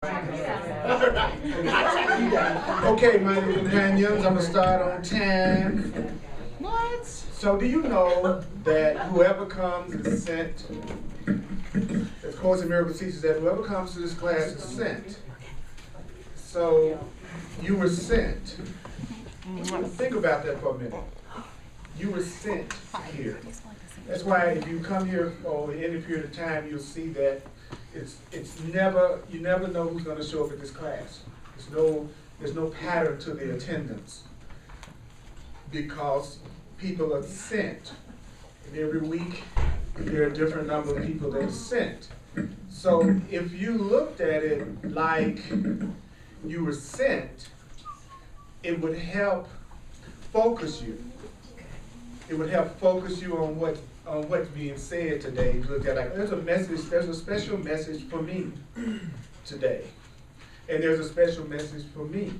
Okay, my little companions, I'm going to start on time. What? So do you know that whoever comes is sent? Of course, in Miracle teaches that whoever comes to this class is sent. So you were sent. Think about that for a minute. You were sent here. That's why if you come here for any period of time, you'll see that you never know who's going to show up at this class. There's no pattern to the attendance because people are sent. And every week there are a different number of people that are sent. So if you looked at it like you were sent, it would help focus you. It would help focus you on what's being said today. You look at like there's a special message for me today. And there's a special message for me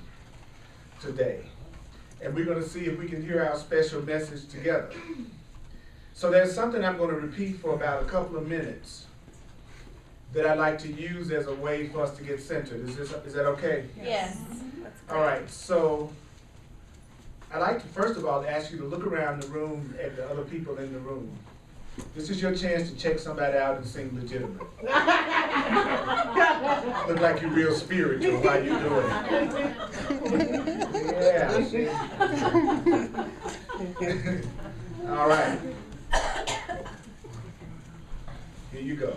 today. And we're going to see if we can hear our special message together. So there's something I'm going to repeat for about a couple of minutes that I like to use as a way for us to get centered. Is that okay? Yes. All right. So I'd like to first of all ask you to look around the room at the other people in the room. This is your chance to check somebody out and sing legitimate. Look like you're real spiritual while you're doing it. Yeah. All right. Here you go.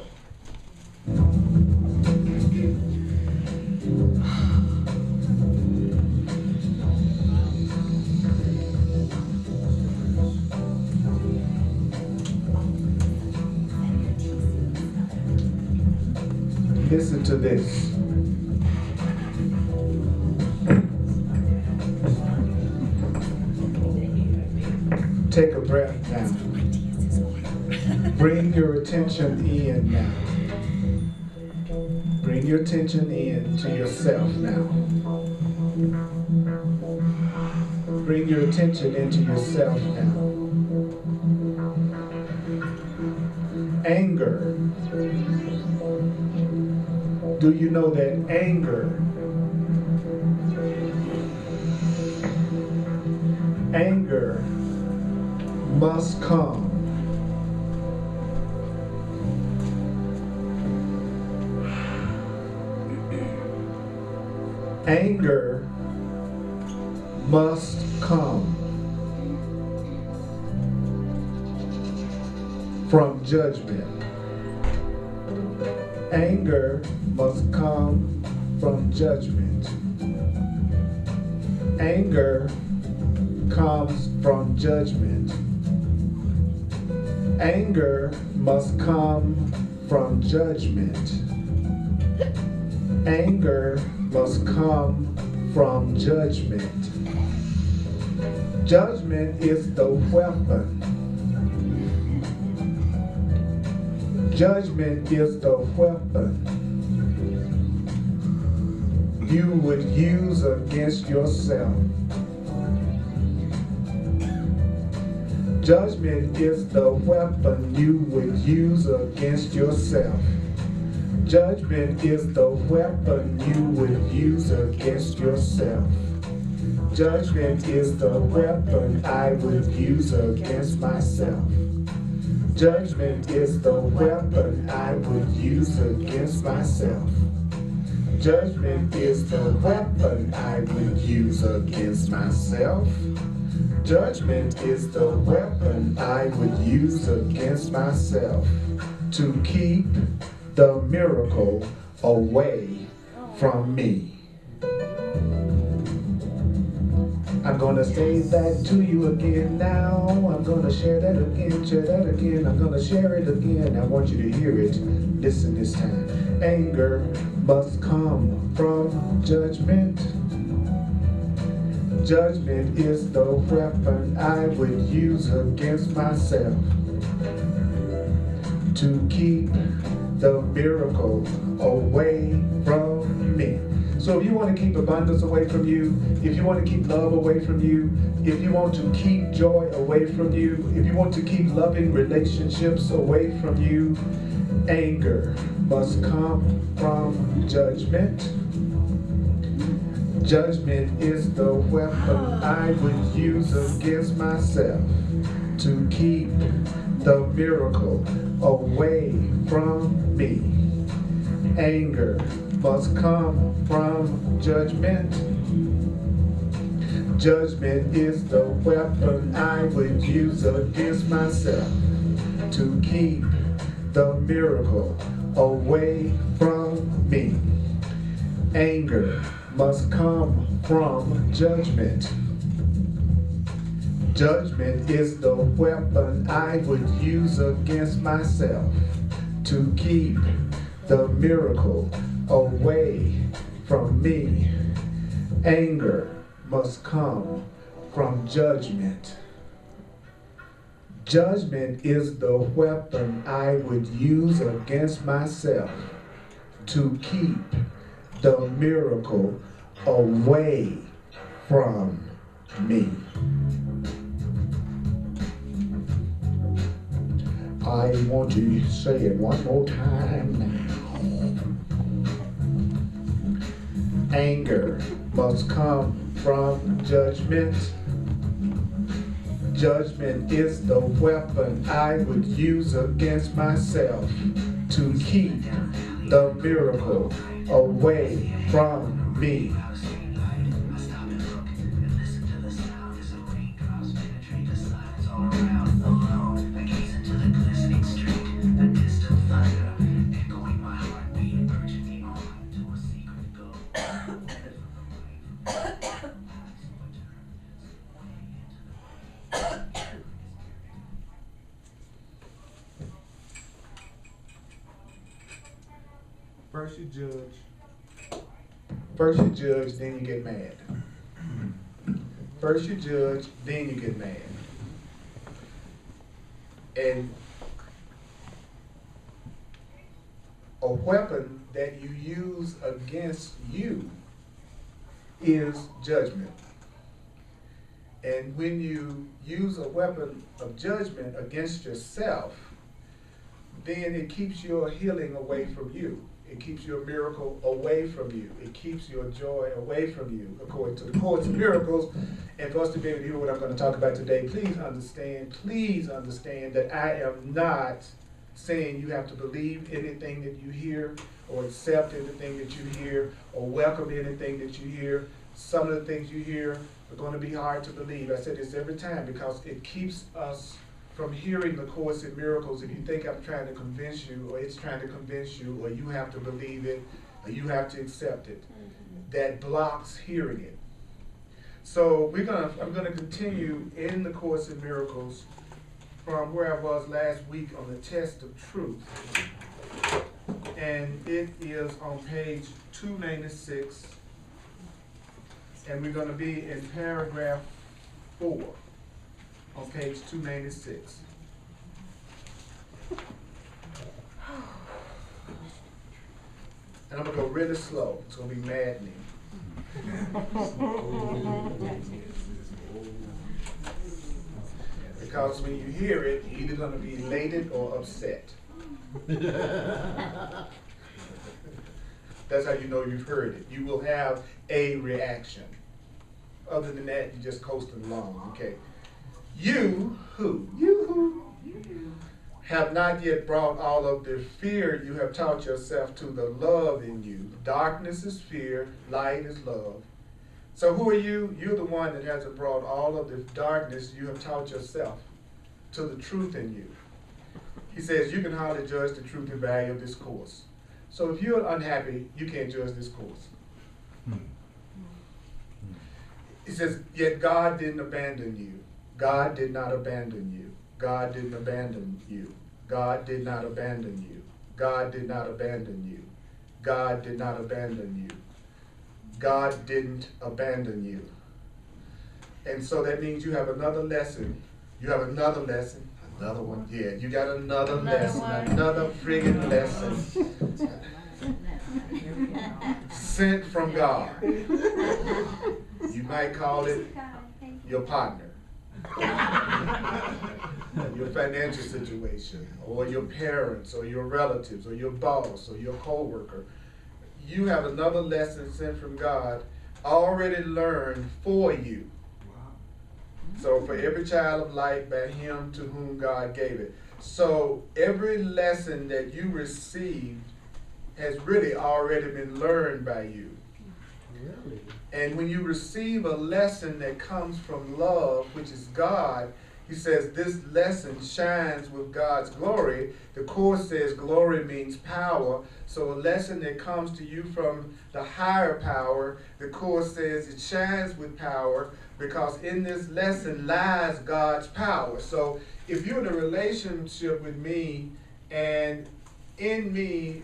Listen to this. Take a breath now. Bring your attention in now. Bring your attention in to yourself now. Bring your attention into yourself now. Anger. Do you know that anger must come? Anger must come from judgment. Anger must come from judgment. Anger comes from judgment. Anger must come from judgment. Anger must come from judgment. Judgment is the weapon. Judgment is the weapon you would use against yourself. Judgment is the weapon you would use against yourself. Judgment is the weapon you would use against yourself. Judgment is the weapon I would use against myself. Judgment is the weapon I would use against myself. Judgment is the weapon I would use against myself. Judgment is the weapon I would use against myself to keep the miracle away from me. I'm gonna say that to you again now. I'm gonna share that again, I'm gonna share it again. I want you to hear it. Listen this time. Anger must come from judgment. Judgment is the weapon I would use against myself to keep the miracle away from me. So if you want to keep abundance away from you, if you want to keep love away from you, if you want to keep joy away from you, if you want to keep loving relationships away from you, anger must come from judgment. Judgment is the weapon I would use against myself to keep the miracle away from me. Anger must come from judgment. Judgment is the weapon I would use against myself to keep the miracle away from me. Anger must come from judgment. Judgment is the weapon I would use against myself to keep the miracle away from me. Anger must come from judgment. Judgment is the weapon I would use against myself to keep the miracle away from me. I want to say it one more time now. Anger must come from judgment. Judgment is the weapon I would use against myself to keep the miracle away from me. First you judge, then you get mad. First you judge, then you get mad. And a weapon that you use against you is judgment. And when you use a weapon of judgment against yourself, then it keeps your healing away from you. It keeps your miracle away from you. It keeps your joy away from you, according to the Course of Miracles. And for us to be able to hear what I'm going to talk about today, please understand that I am not saying you have to believe anything that you hear, or accept anything that you hear, or welcome anything that you hear. Some of the things you hear are going to be hard to believe. I say this every time because it keeps us from hearing the Course in Miracles. If you think I'm trying to convince you, or it's trying to convince you, or you have to believe it, or you have to accept it, that blocks hearing it. So I'm gonna continue in the Course in Miracles from where I was last week on the test of truth. And it is on page 296, and we're gonna be in paragraph 4. On page 296. And I'm going to go really slow. It's going to be maddening. Because when you hear it, you're either going to be elated or upset. That's how you know you've heard it. You will have a reaction. Other than that, you're just coasting along, okay? You who have not yet brought all of the fear you have taught yourself to the love in you. Darkness is fear, light is love. So who are you? You're the one that hasn't brought all of the darkness you have taught yourself to the truth in you. He says you can hardly judge the truth and value of this course. So if you're unhappy, you can't judge this course. He says, yet God didn't abandon you. God did not abandon you. God didn't abandon you. God did not abandon you. God did not abandon you. God did not abandon you. God didn't abandon you. And so that means you have another lesson. You have another lesson. Another one. Yeah, you got another lesson. Another friggin' lesson. Sent from God. You might call it your partner. Your financial situation, or your parents, or your relatives, or your boss, or your co-worker. You have another lesson sent from God already learned for you. So for every child of light, by him to whom God gave it. So every lesson that you received has really already been learned by you. Really? And when you receive a lesson that comes from love, which is God, he says this lesson shines with God's glory. The Course says glory means power. So a lesson that comes to you from the higher power, the Course says it shines with power because in this lesson lies God's power. So if you're in a relationship with me and in me,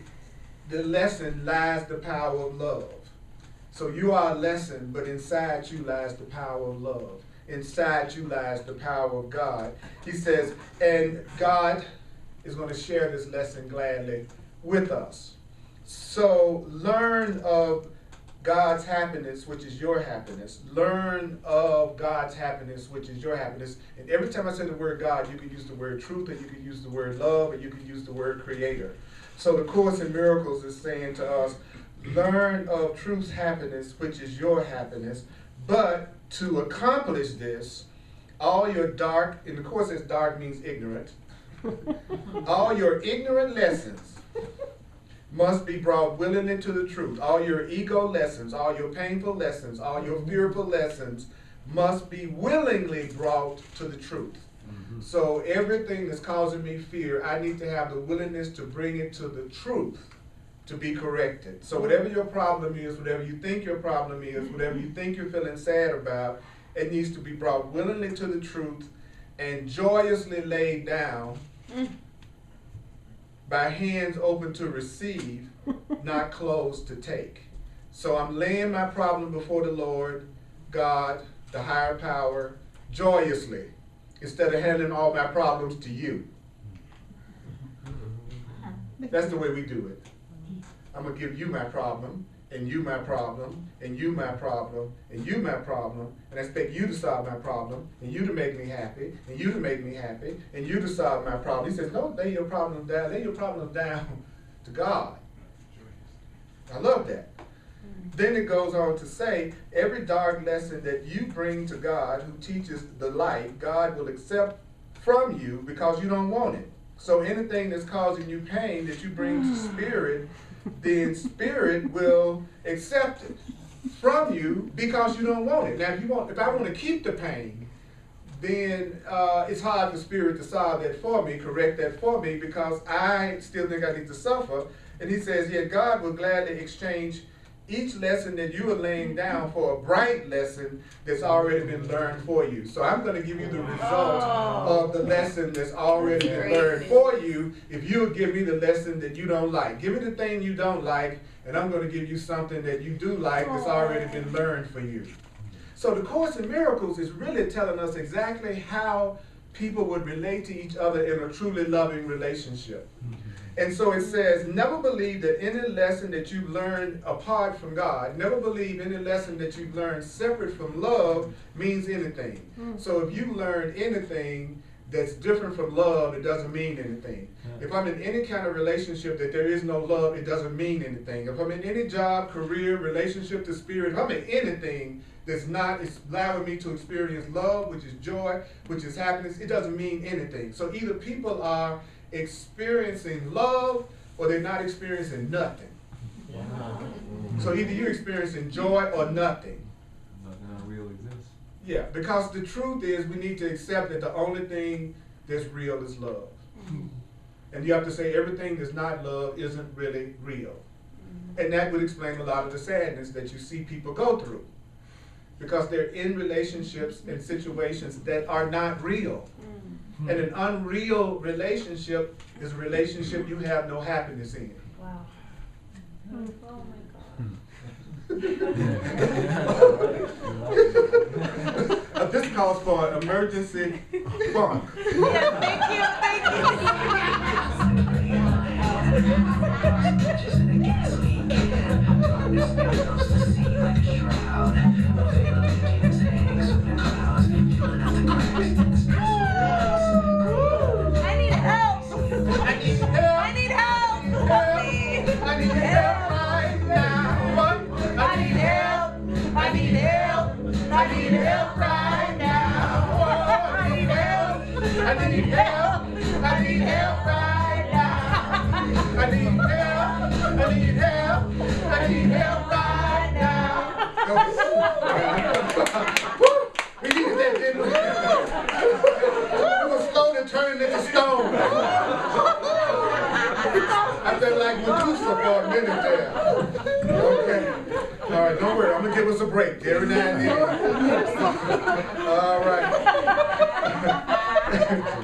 the lesson lies the power of love. So you are a lesson, but inside you lies the power of love. Inside you lies the power of God. He says, and God is going to share this lesson gladly with us. So learn of God's happiness, which is your happiness. Learn of God's happiness, which is your happiness. And every time I say the word God, you can use the word truth, and you can use the word love, and you can use the word creator. So the Course in Miracles is saying to us, learn of truth's happiness, which is your happiness. But to accomplish this, all your dark, and the Course says dark means ignorant, all your ignorant lessons must be brought willingly to the truth. All your ego lessons, all your painful lessons, all your fearful lessons must be willingly brought to the truth. Mm-hmm. So everything that's causing me fear, I need to have the willingness to bring it to the truth to be corrected. So whatever your problem is, whatever you think your problem is, whatever you think you're feeling sad about, it needs to be brought willingly to the truth and joyously laid down by hands open to receive, not closed to take. So I'm laying my problem before the Lord, God, the higher power, joyously, instead of handing all my problems to you. That's the way we do it. I'm going to give you my problem, and you my problem, and you my problem, and you my problem, and I expect you to solve my problem, and you to make me happy, and you to make me happy, and you to solve my problem. He says, don't lay your problems down. Lay your problems down to God. I love that. Then it goes on to say, every dark lesson that you bring to God, who teaches the light, God will accept from you because you don't want it. So anything that's causing you pain that you bring to Spirit, then Spirit will accept it from you because you don't want it. Now, if I want to keep the pain, then it's hard for Spirit to solve that for me, correct that for me, because I still think I need to suffer. And he says, yet God will gladly exchange each lesson that you are laying down for a bright lesson that's already been learned for you. So I'm going to give you the result of the lesson that's already been learned for you if you'll give me the lesson that you don't like. Give me the thing you don't like, and I'm going to give you something that you do like that's already been learned for you. So the Course in Miracles is really telling us exactly how people would relate to each other in a truly loving relationship. And so it says, never believe that any lesson that you've learned apart from God, never believe any lesson that you've learned separate from love means anything. So if you learn anything that's different from love, it doesn't mean anything. If I'm in any kind of relationship that there is no love, it doesn't mean anything. If I'm in any job, career, relationship to Spirit, if I'm in anything that's not allowing me to experience love, which is joy, which is happiness, it doesn't mean anything. So either people are experiencing love or they're not experiencing nothing. Wow. So either you're experiencing joy or nothing. Nothing real exists. Yeah, because the truth is we need to accept that the only thing that's real is love. And you have to say everything that's not love isn't really real. And that would explain a lot of the sadness that you see people go through. Because they're in relationships and situations that are not real. And an unreal relationship is a relationship you have no happiness in. Wow. Oh my God. This calls for an emergency funk. Yeah, thank you. like Medusa for a minute there. Okay. All right, don't worry. I'm going to give us a break every now and then. All right.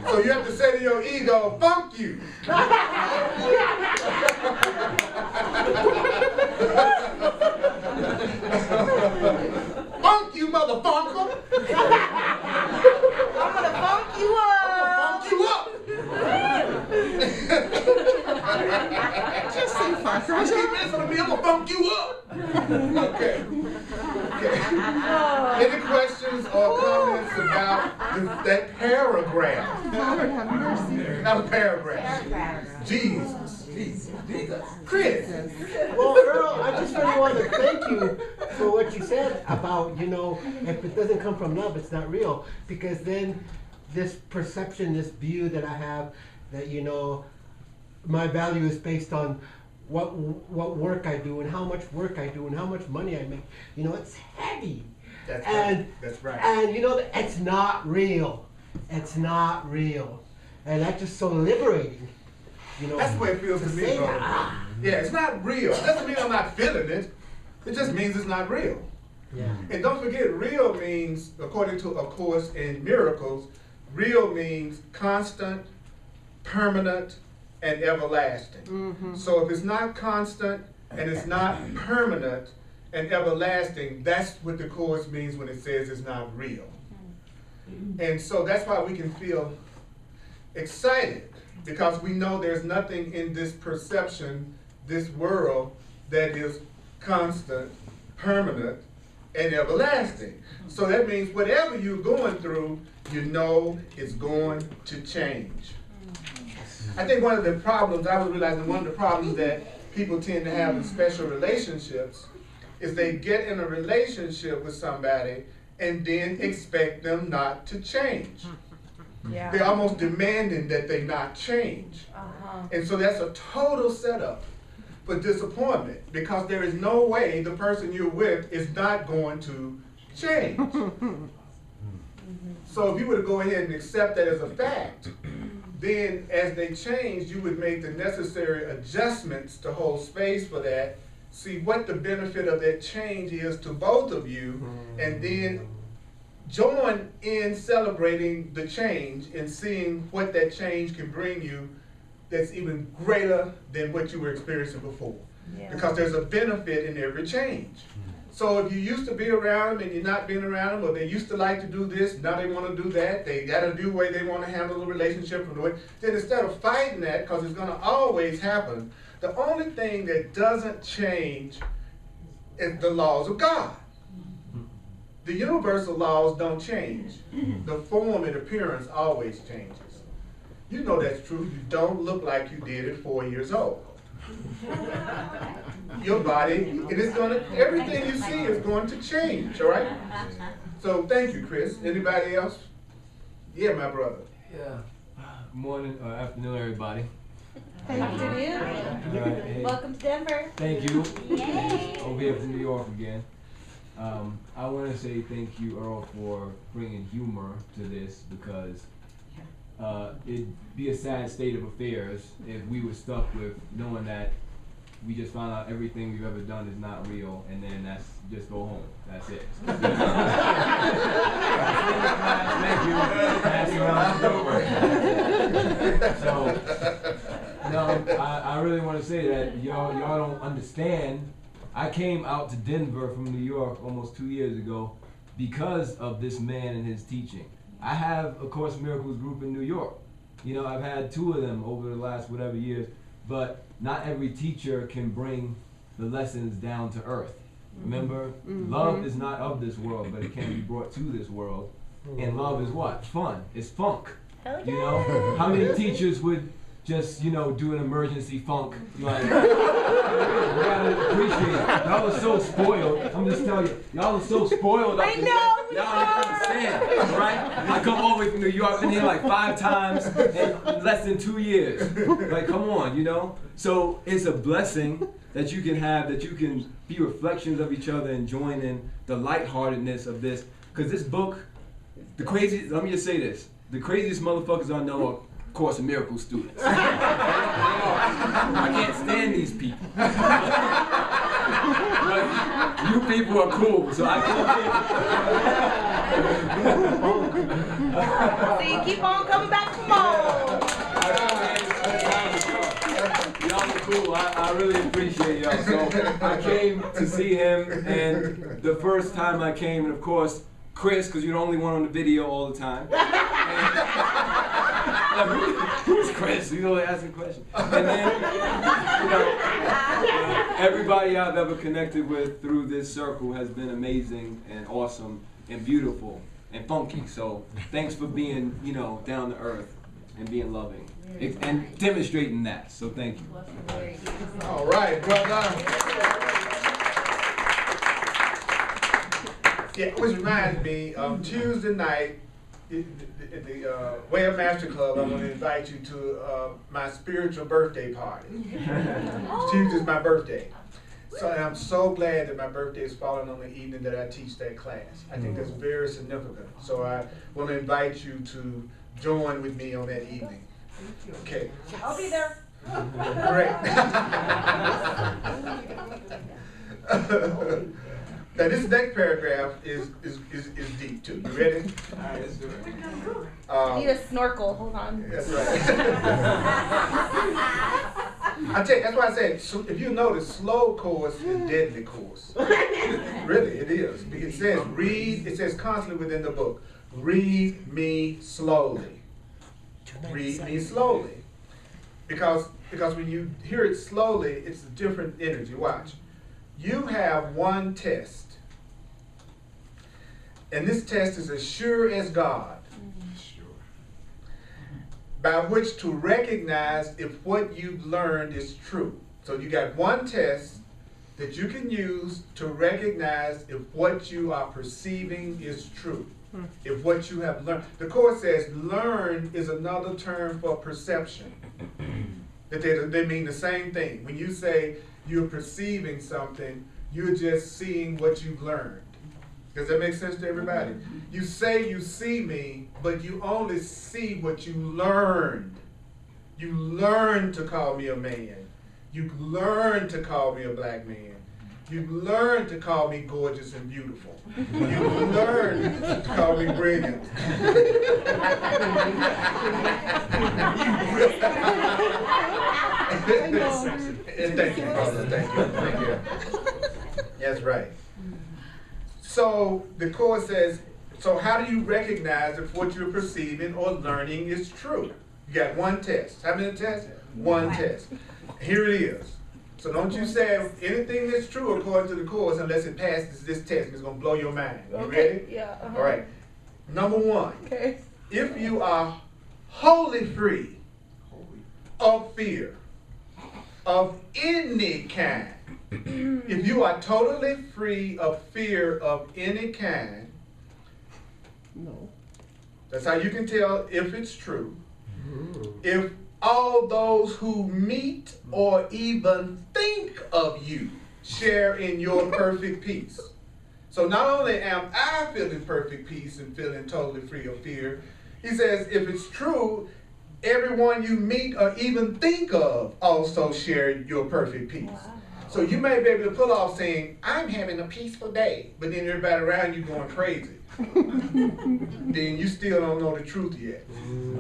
So you have to say to your ego, "Funk you." Funk you, motherfucker. I'm gonna funk you up. Funk you up. Just say funk. You keep messing with me, I'm gonna funk you up. Okay. Any questions or comments about that paragraph? Lord have mercy. Not a paragraph. Jesus. Chris. Well, Earl, I just really want to thank you for what you said about, if it doesn't come from love, it's not real. Because then this perception, this view that I have that, my value is based on what work I do and how much work I do and how much money I make. It's heavy. That's right. And, it's not real. It's not real. And that's just so liberating. That's the way it feels to me, say bro. that. Yeah, it's not real. It doesn't mean I'm not feeling it. It just means it's not real. Yeah. And don't forget, real means, according to A Course in Miracles, real means constant, permanent, and everlasting. Mm-hmm. So if it's not constant and it's not permanent and everlasting, that's what the Course means when it says it's not real. And so that's why we can feel excited, because we know there's nothing in this perception, this world, that is constant, permanent, and everlasting. So that means whatever you're going through, is going to change. I think one of the problems, I was realizing one of the problems that people tend to have in special relationships is they get in a relationship with somebody and then expect them not to change. Yeah. They're almost demanding that they not change. And so that's a total setup for disappointment, because there is no way the person you're with is not going to change. So if you were to go ahead and accept that as a fact, then as they change, you would make the necessary adjustments to hold space for that, see what the benefit of that change is to both of you, and then join in celebrating the change and seeing what that change can bring you that's even greater than what you were experiencing before. Yeah. Because there's a benefit in every change. So if you used to be around them and you're not being around them, or they used to like to do this, now they want to do that, they got to do the way they want to handle the relationship, then instead of fighting that, because it's going to always happen, the only thing that doesn't change is the laws of God. The universal laws don't change. The form and appearance always changes. You know that's true. You don't look like you did at 4 years old. Your body, everything you see is going to change, all right? So thank you, Chris. Anybody else? Yeah, my brother. Yeah. Good morning or afternoon, everybody. Thank you. All right, hey, Welcome to Denver. thank you. Yay. Over here from New York again. I want to say thank you, Earl, for bringing humor to this, because it'd be a sad state of affairs if we were stuck with knowing that we just found out everything we've ever done is not real, and then that's just go home. That's it. Thank you. Passing around the door. So, no, I really want to say that y'all don't understand. I came out to Denver from New York almost 2 years ago because of this man and his teaching. I have a Course in Miracles group in New York. I've had 2 of them over the last whatever years, but not every teacher can bring the lessons down to earth. Remember, love is not of this world, but it can be brought to this world. And love is what? Fun. It's funk. Hell yeah. How many teachers would just, do an emergency funk? Like, you gotta appreciate it. Y'all are so spoiled. I'm just telling you, y'all are so spoiled. I know we Y'all don't understand, right? I come all the way from New York, I've been here like 5 times in less than 2 years. Like, come on, So it's a blessing that you can have, that you can be reflections of each other and join in the lightheartedness of this. Because this book, let me just say this, the craziest motherfuckers I know are Course in Miracles students. They are. I can't stand these people. But you people are cool, so I So you keep on coming back, come on. Y'all are cool. I really appreciate y'all. So I came to see him, and the first time I came, and of course, Chris, because you're the only one on the video all the time. And, who's Chris? You know, asking questions. And then, everybody I've ever connected with through this circle has been amazing and awesome and beautiful and funky. So thanks for being, down to earth and being loving and demonstrating that. So thank you. All right, brother. Yeah, which reminds me, Tuesday night at the Whale Master Club, I'm going to invite you to my spiritual birthday party. Tuesday's my birthday. So and I'm so glad that my birthday is falling on the evening that I teach that class. I think that's very significant. So I want to invite you to join with me on that evening. Okay. I'll be there. Great. Now this next paragraph is deep too. You ready? All right, let's do it. I need a snorkel. Hold on. That's right. I tell you, that's why I said, if you notice, slow course is deadly course. Really, it is. It says read. It says constantly within the book, read me slowly. Read me slowly. Because when you hear it slowly, it's a different energy. Watch. You have one test. And this test is as sure as God. Sure. By which to recognize if what you've learned is true. So you got one test that you can use to recognize if what you are perceiving is true. If what you have learned. The Course says learn is another term for perception. That they mean the same thing. When you say you're perceiving something, you're just seeing what you've learned. Does that make sense to everybody? You say you see me, but you only see what you learned. You learned to call me a man. You learned to call me a black man. You learned to call me gorgeous and beautiful. You learned to call me brilliant. Thank you, brother. Thank you. That's right. So the Course says, so how do you recognize if what you're perceiving or learning is true? You got one test. How many tests? One test. Here it is. So don't you say anything that's true according to the Course unless it passes this test. It's going to blow your mind. You ready? Yeah. All right. Number one. Okay. If you are wholly free of fear of any kind, if you are totally free of fear of any kind, No. that's how you can tell if it's true. If all those who meet or even think of you share in your perfect peace. So not only am I feeling perfect peace and feeling totally free of fear, he says if it's true, everyone you meet or even think of also share your perfect peace. Wow. So you may be able to pull off saying, I'm having a peaceful day, but then everybody around you going crazy. Then you still don't know the truth yet.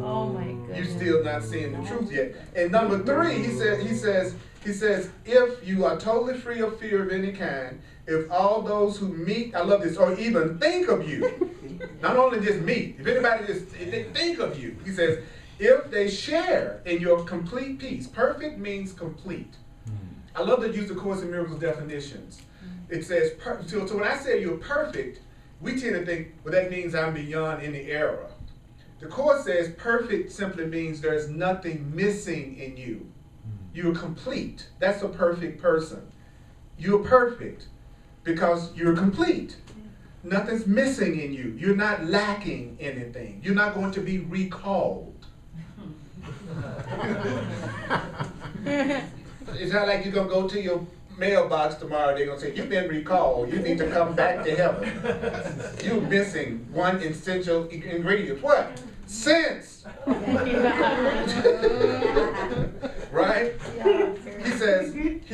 Oh my goodness. You're still not seeing the truth yet. And number three, he says, if you are totally free of fear of any kind, if all those who meet, I love this, or even think of you, not only just meet, if anybody just if they think of you, he says, if they share in your complete peace. Perfect means complete. I love to use the Course in Miracles definitions. It says, so when I say you're perfect, we tend to think, well, that means I'm beyond any error. The Course says perfect simply means there's nothing missing in you. You're complete. That's a perfect person. You're perfect because you're complete. Nothing's missing in you. You're not lacking anything. You're not going to be recalled. It's not like you're going to go to your mailbox tomorrow, they're going to say, you've been recalled. You need to come back to heaven. You're missing one essential ingredient. What? Sense. Right? Yeah, He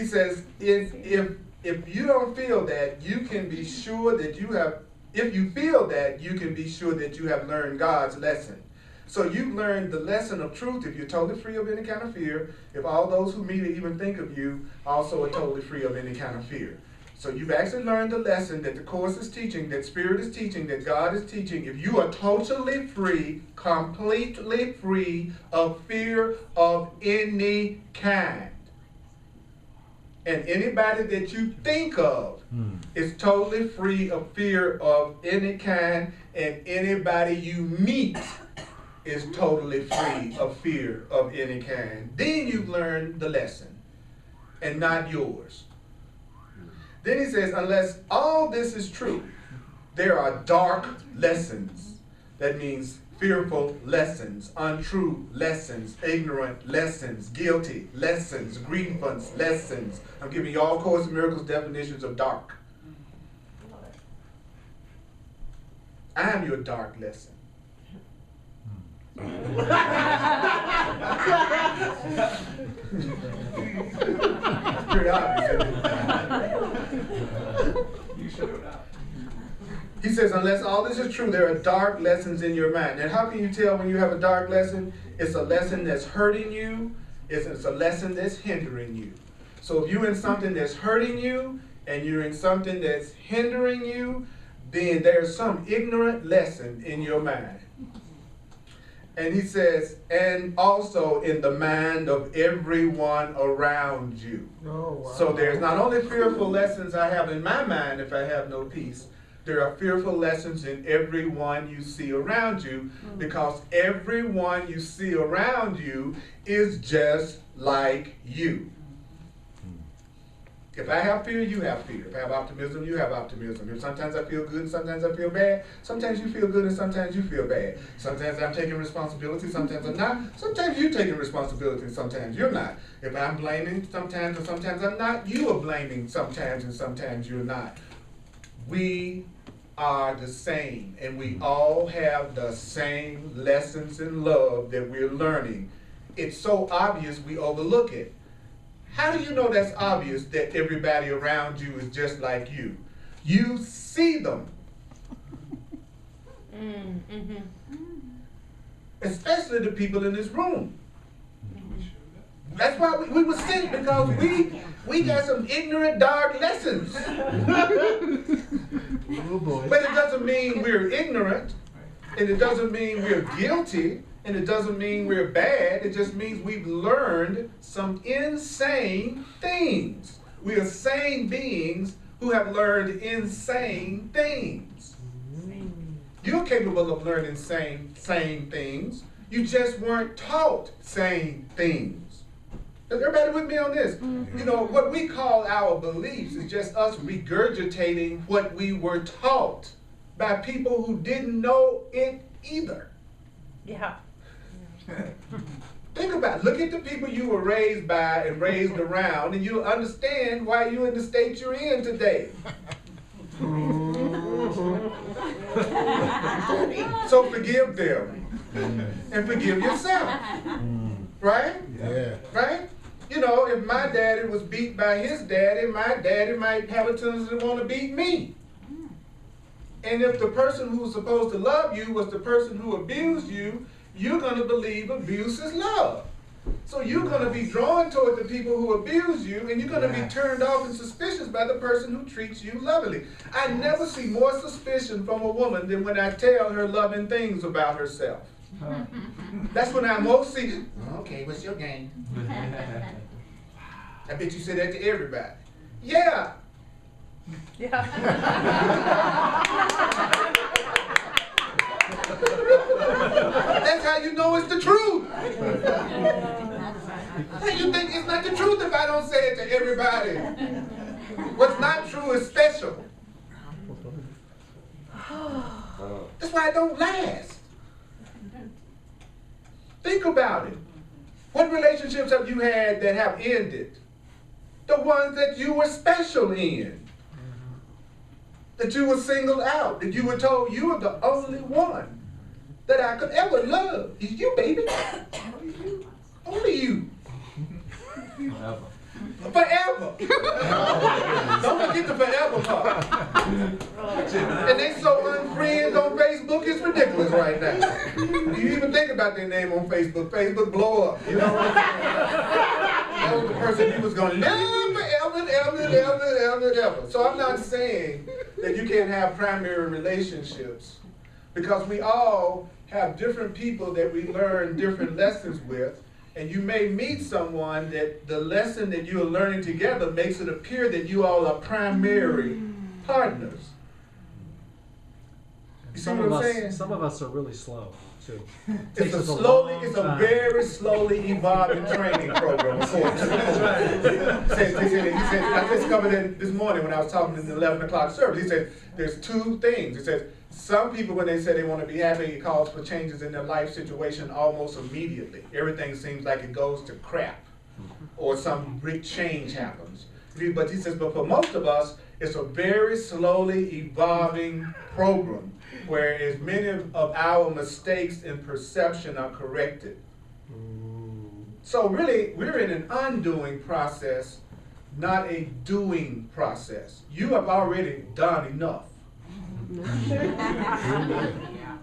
says, if you don't feel that, you can be sure that you have, if you feel that, you can be sure that you have learned God's lesson. So you've learned the lesson of truth if you're totally free of any kind of fear, if all those who meet or even think of you also are totally free of any kind of fear. So you've actually learned the lesson that the Course is teaching, that Spirit is teaching, that God is teaching. If you are totally free, completely free of fear of any kind, and anybody that you think of is totally free of fear of any kind, and anybody you meet is totally free of fear of any kind, then you've learned the lesson and not yours. Then he says, unless all this is true, there are dark lessons. That means fearful lessons, untrue lessons, ignorant lessons, guilty lessons, grievance lessons. I'm giving you all Course in Miracles definitions of dark. I am your dark lesson. It's pretty obvious, isn't it? You showed up. He says, unless all this is true, there are dark lessons in your mind. And how can you tell when you have a dark lesson? It's a lesson that's hurting you. It's a lesson that's hindering you. So if you're in something that's hurting you and you're in something that's hindering you, then there's some ignorant lesson in your mind. And he says, and also in the mind of everyone around you. Oh, wow. So there's not only fearful lessons I have in my mind if I have no peace, there are fearful lessons in everyone you see around you, because everyone you see around you is just like you. If I have fear, you have fear. If I have optimism, you have optimism. If sometimes I feel good, sometimes I feel bad. Sometimes you feel good and sometimes you feel bad. Sometimes I'm taking responsibility, sometimes I'm not. Sometimes you're taking responsibility and sometimes you're not. If I'm blaming sometimes and sometimes I'm not, you are blaming sometimes and sometimes you're not. We are the same, and we all have the same lessons in love that we're learning. It's so obvious we overlook it. How do you know that's obvious, that everybody around you is just like you? You see them. Especially the people in this room. That's why we were sent, because we got some ignorant, dark lessons. Oh boy. But it doesn't mean we're ignorant, and it doesn't mean we're guilty, and it doesn't mean we're bad. It just means we've learned some insane things. We are sane beings who have learned insane things. You're capable of learning sane things. You just weren't taught sane things. Is everybody with me on this? You know, what we call our beliefs is just us regurgitating what we were taught by people who didn't know it either. Yeah. Think about it. Look at the people you were raised by and raised around, and you'll understand why you're in the state you're in today. So forgive them and forgive yourself. Right? Yeah. Right? You know, if my daddy was beat by his daddy, my daddy might have a tendency to want to beat me. And if the person who was supposed to love you was the person who abused you, you're going to believe abuse is love. So you're going to be drawn toward the people who abuse you, and you're going to be turned off and suspicious by the person who treats you lovingly. I never see more suspicion from a woman than when I tell her loving things about herself. That's when I most see, okay, what's your game? I bet you say that to everybody. Yeah. Yeah. That's how you know it's the truth. How you think it's not the truth if I don't say it to everybody? What's not true is special. That's why it don't last. Think about it. What relationships have you had that have ended? The ones that you were special in. That you were singled out. That you were told you were the only one that I could ever love. It's you, baby. Only you. forever. Don't forget the forever part. And they so unfriends on Facebook, it's ridiculous right now. You even think about their name on Facebook, Facebook blow up. You know what I'm saying? That was the person you was going to live forever and ever and ever and ever and ever. So I'm not saying that you can't have primary relationships, because we all have different people that we learn different lessons with. And you may meet someone that the lesson that you are learning together makes it appear that you all are primary partners. You see what I'm saying? Some of us are really slow, too. It's a very slowly evolving training program. He said, I discovered it this morning when I was talking in the 11 o'clock service. He said, there's two things. He says, some people, when they say they want to be happy, it calls for changes in their life situation almost immediately. Everything seems like it goes to crap, or some big change happens. But he says, but for most of us, it's a very slowly evolving program, where as many of our mistakes in perception are corrected. So really, we're in an undoing process, not a doing process. You have already done enough.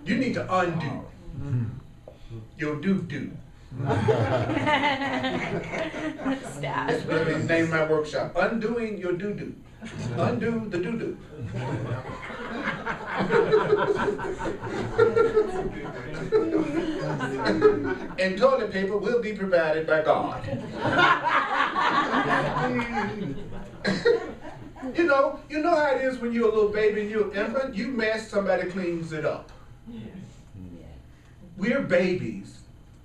You need to undo your do-do. That's really the name of my workshop. Undoing your do-do. Undo the do-do. And toilet paper will be provided by God. You know how it is when you're a little baby and you're an infant? You mess, somebody cleans it up. We're babies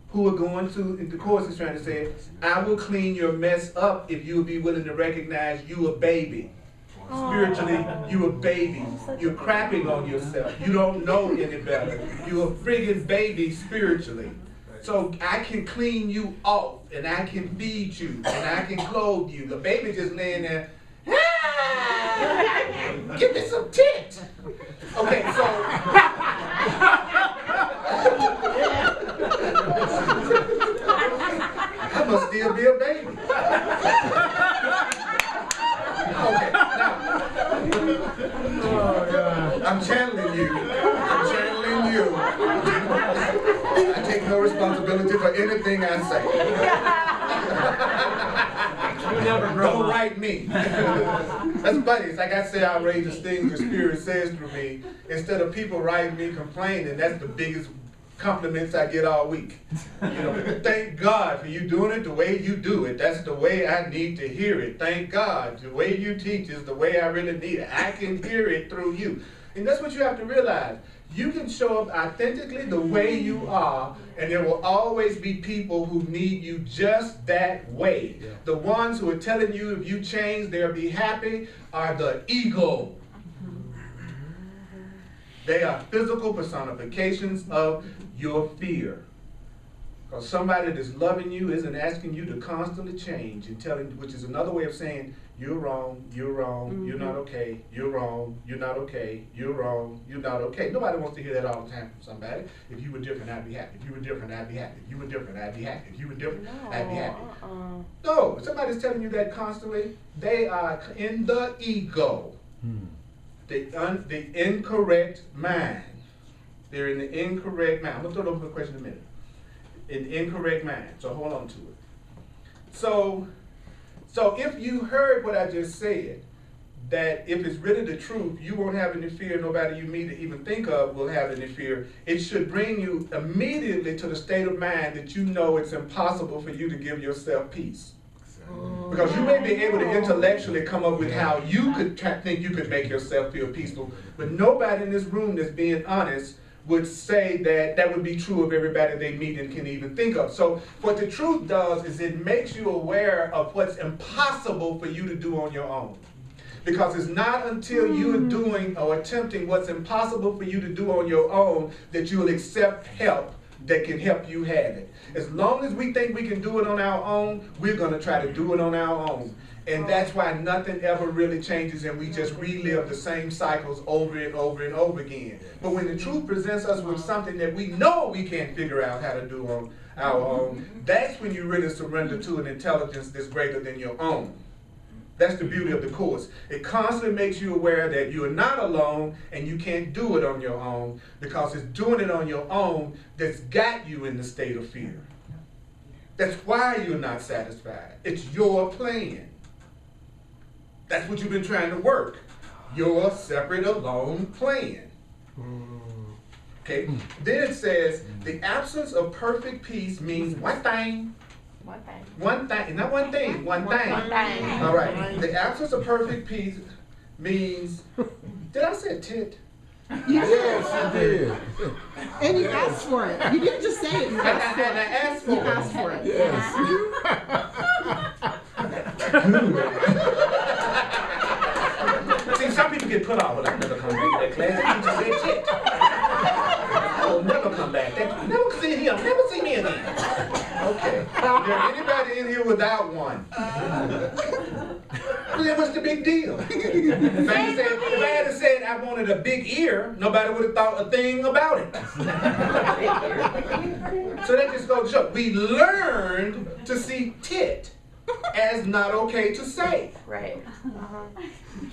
who are going to, the course is trying to say, I will clean your mess up if you will be willing to recognize you a baby. Spiritually, you a baby. You're crapping on yourself. You don't know any better. You're a friggin' baby spiritually. So I can clean you off, and I can feed you, and I can clothe you. The baby just laying there, give me some tits. Okay, so I must still be a baby. Okay, now I'm channeling you. I'm channeling you. I take no responsibility for anything I say. Don't write me. That's funny. It's like I say outrageous things the Spirit says through me. Instead of people writing me complaining, that's the biggest compliments I get all week. Thank God for you doing it the way you do it. That's the way I need to hear it. Thank God. The way you teach is the way I really need it. I can hear it through you. And that's what you have to realize. You can show up authentically the way you are, and there will always be people who need you just that way. Yeah. The ones who are telling you if you change, they'll be happy are the ego. They are physical personifications of your fear. Because somebody that's loving you isn't asking you to constantly change and telling, which is another way of saying, you're wrong, you're Mm-hmm. not okay, you're wrong, you're not okay, you're wrong, you're not okay. Nobody wants to hear that all the time from somebody. If you were different, I'd be happy. If you were different, I'd be happy. If you were different, I'd be happy. If you were different, I'd be happy. No, if somebody's telling you that constantly, they are in the ego. The incorrect mind. They're in the incorrect mind. I'm going to throw it over for a question in a minute. In the incorrect mind. So hold on to it. So if you heard what I just said, that if it's really the truth, you won't have any fear, nobody you meet or even think of will have any fear, it should bring you immediately to the state of mind that you know it's impossible for you to give yourself peace. Because you may be able to intellectually come up with how you could think you could make yourself feel peaceful, but nobody in this room that's being honest would say that that would be true of everybody they meet and can even think of. So what the truth does is it makes you aware of what's impossible for you to do on your own. Because it's not until you're doing or attempting what's impossible for you to do on your own that you will accept help that can help you have it. As long as we think we can do it on our own, we're going to try to do it on our own. And that's why nothing ever really changes and we just relive the same cycles over and over and over again. But when the truth presents us with something that we know we can't figure out how to do on our own, that's when you really surrender to an intelligence that's greater than your own. That's the beauty of the course. It constantly makes you aware that you are not alone and you can't do it on your own, because it's doing it on your own that's got you in the state of fear. That's why you're not satisfied. It's your plan. That's what you've been trying to work. Your separate, alone plan. Okay? Then it says, the absence of perfect peace means one thing. One thing. One thing, not one thing, one thing. One thing. All right. The absence of perfect peace means, did I say tit? Yes, you did. And you asked for it. You didn't just say it. You And I asked for asked for it. See, some people get put off, but I'll never come back to that class. The teacher said tit. I will never come back. Never see him. Never see me again. Okay. Is there anybody in here without one? Well, then what's the big deal? If I had said I wanted a big ear, nobody would have thought a thing about it. So that just goes to show. We learned to see tit as not okay to say. Right.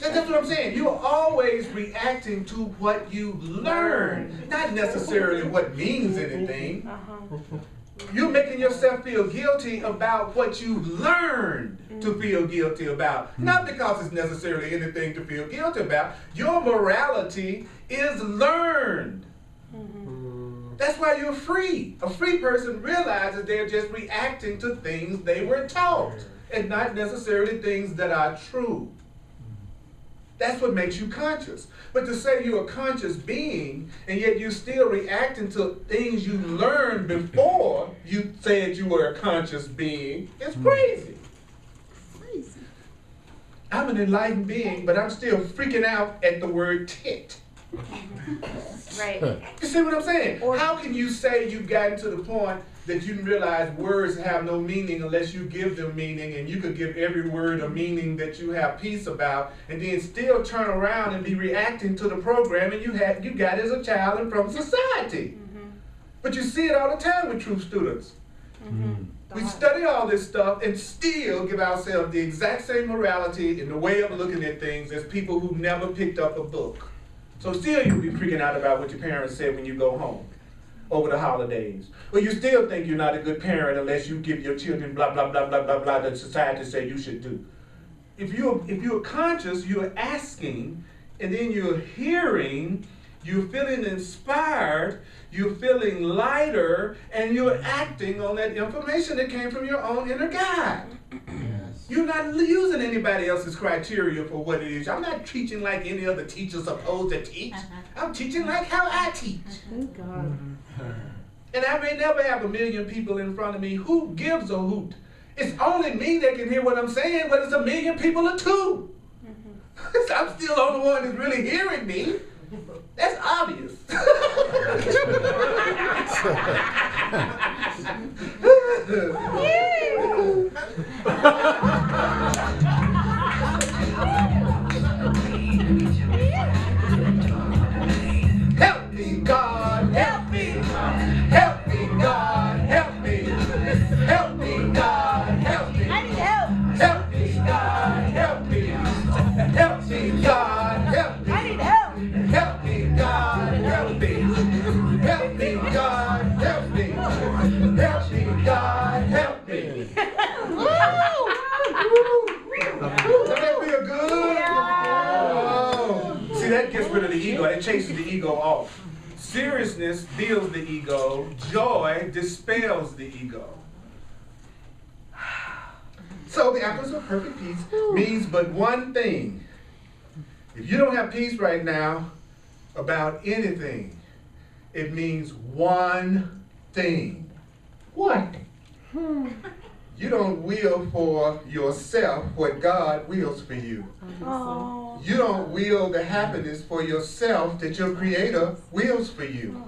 That's what I'm saying. You're always reacting to what you learn, not necessarily what means anything. You're making yourself feel guilty about what you learned to feel guilty about. Not because it's necessarily anything to feel guilty about. Your morality is learned. That's why you're free. A free person realizes they're just reacting to things they were taught and not necessarily things that are true. That's what makes you conscious. But to say you're a conscious being and yet you're still reacting to things you learned before you said you were a conscious being is crazy. I'm an enlightened being, but I'm still freaking out at the word tit. Right. You see what I'm saying? How can you say you've gotten to the point that you realize words have no meaning unless you give them meaning, and you could give every word a meaning that you have peace about, and then still turn around and be reacting to the programming you got as a child and from society? But you see it all the time with truth students. We study all this stuff and still give ourselves the exact same morality and the way of looking at things as people who never picked up a book. So still you'll be freaking out about what your parents said when you go home over the holidays. Or you still think you're not a good parent unless you give your children blah, blah, blah, blah, blah, blah that society say you should do. If you're conscious, you're asking, and then you're hearing, you're feeling inspired, you're feeling lighter, and you're acting on that information that came from your own inner guide. You're not using anybody else's criteria for what it is. I'm not teaching like any other teacher's supposed to teach. I'm teaching like how I teach. Thank God. And I may never have 1 million people in front of me. Who gives a hoot? It's only me that can hear what I'm saying, but it's 1 million people or two. So I'm still the only one that's really hearing me. That's obvious. Help me, God, help me. Help me, God, help me. Help me, God, help me. I need help. Help me, God, help me. Help me, God, help me. I need help. Help me, God, help me. Help me, God, help me. Help me, God, help me. Doesn't that feel good? Oh. See, that gets rid of the ego. That chases the ego off. Seriousness builds the ego. Joy dispels the ego. So the absence of perfect peace means but one thing. If you don't have peace right now about anything, it means one thing. What? You don't will for yourself what God wills for you. Oh. You don't will the happiness for yourself that your Creator wills for you.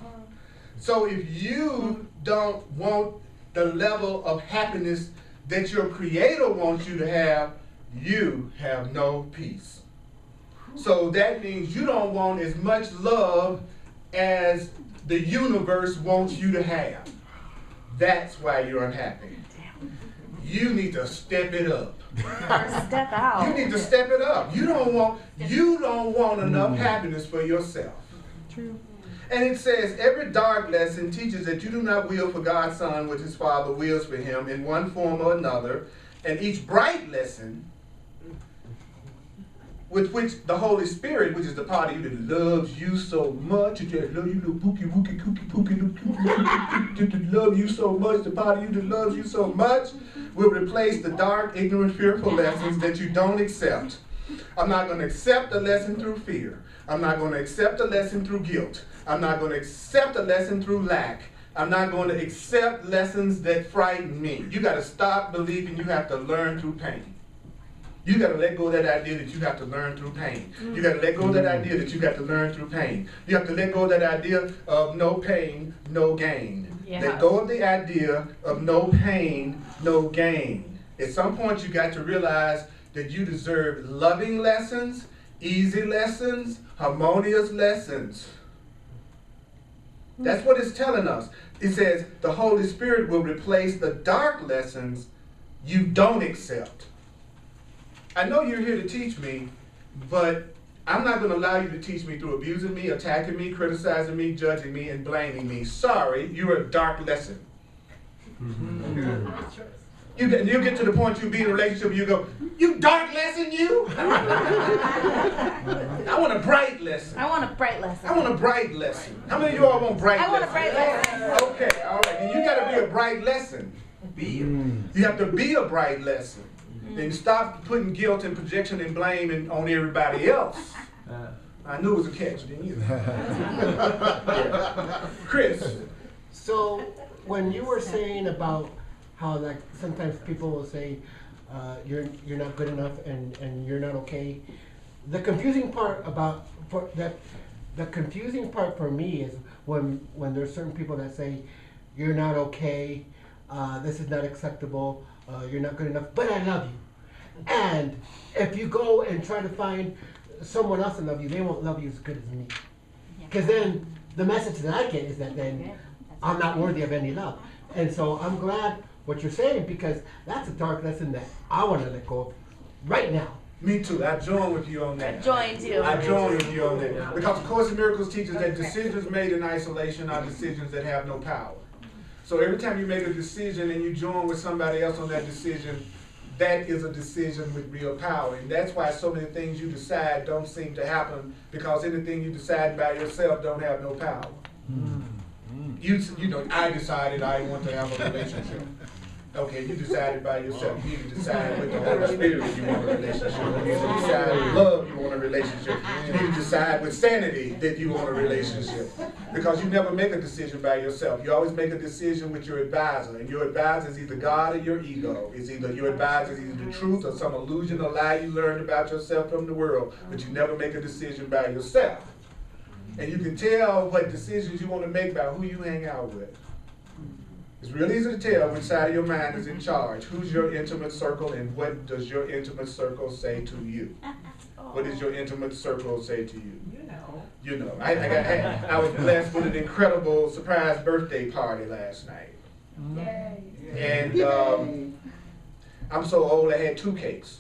So if you don't want the level of happiness that your Creator wants you to have, you have no peace. So that means you don't want as much love as the universe wants you to have. That's why you're unhappy. you need to step it up. Or step out. You need to step it up. You don't want enough happiness for yourself. True. And it says, every dark lesson teaches that you do not will for God's Son what his Father wills for him in one form or another. And each bright lesson, with which the Holy Spirit, which is the part of you that loves you so much, it just love you little pookie wookie cookie pookie that love you so much, the part of you that loves you so much, will replace the dark, ignorant, fearful lessons that you don't accept. I'm not going to accept a lesson through fear. I'm not going to accept a lesson through guilt. I'm not going to accept a lesson through lack. I'm not going to accept lessons that frighten me. You got to stop believing you have to learn through pain. You got to let go of that idea that you have to learn through pain. You got to let go of that idea that you got to learn through pain. You have to let go of that idea of no pain, no gain. Yeah. Let go of the idea of no pain, no gain. At some point, you got to realize that you deserve loving lessons, easy lessons, harmonious lessons. That's what it's telling us. It says the Holy Spirit will replace the dark lessons you don't accept. I know you're here to teach me, but I'm not going to allow you to teach me through abusing me, attacking me, criticizing me, judging me, and blaming me. Sorry, you're a dark lesson. You get to the point you be in a relationship, you go, you dark lesson, you? I want a bright lesson. I want a bright lesson. I want a bright lesson. How many of you all want bright I want a lessons? bright lesson. Okay, all right. Then you got to be a bright lesson. You have to be a bright lesson. Then stop putting guilt and projection and blame on everybody else. I knew it was a catch, didn't you? Chris. So when you were saying about how like sometimes people will say you're not good enough and you're not okay, the confusing part for me is when there's certain people that say you're not okay, this is not acceptable, you're not good enough, but I love you. And if you go and try to find someone else to love you, they won't love you as good as me. Because then the message that I get is that then I'm not worthy of any love. And so I'm glad what you're saying, because that's a dark lesson that I want to let go of right now. Me too. I join with you on that. I join too. I join with you on that. Because Course in Miracles teaches that decisions made in isolation are decisions that have no power. So every time you make a decision and you join with somebody else on that decision, that is a decision with real power. And that's why so many things you decide don't seem to happen, because anything you decide by yourself don't have no power. You know, I decided I want to have a relationship. Okay, you decided by yourself. You need to decide with the Holy Spirit you want a relationship. You need to decide with love you want a relationship. You need to decide with sanity that you want a relationship. Because you never make a decision by yourself. You always make a decision with your advisor. And your advisor is either God or your ego. It's either your advisor is either the truth or some illusion or lie you learned about yourself from the world. But you never make a decision by yourself. And you can tell what decisions you want to make by who you hang out with. It's really easy to tell which side of your mind is in charge. Who's your intimate circle, and what does your intimate circle say to you? What does your intimate circle say to you? You know. I was blessed with an incredible surprise birthday party last night. And I'm so old I had 2 cakes.